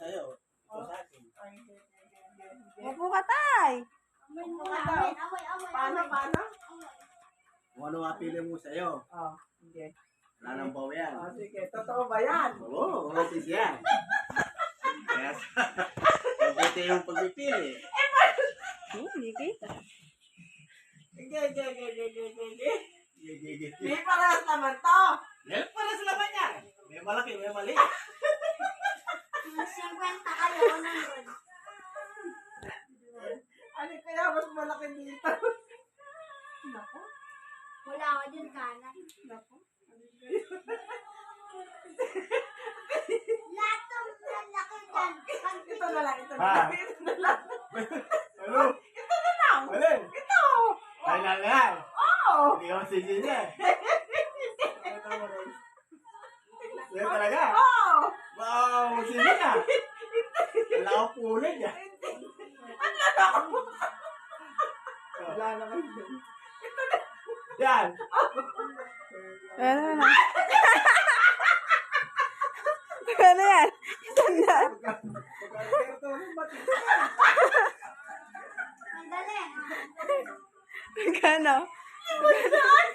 sa'yo. Ito sa akin. Upo ka, tay. Paano? Kung ano mapili mo sa'yo. Oh, sige. Wala nang bawa yan. Oh, sige. Totoo ba yan? Oo, matis yan. Yes. Mabuti yung pagpipili. Hindi kita. Sige. Gigigit. May parehas naman to. Yan, para sa laman yan. May malaki, may mali. 50 kayo, 100. Ano kaya mas malaki dito? Naku. Wala ka dyan, kanan. Naku. Lahat ng malaki dyan. Ito na lang. Ha? Ano? Ito na lang. Alin? Ito. Kailan na yan. Oo. Hindi ako sisisi. Yan talaga. Oo. Wow, sisi na. Wala akong kulay yan. Ang lalo ko. Wala naman yun. Yan. Ano na? Ano yan? Sandal. Ang dali. Magkano? Saan?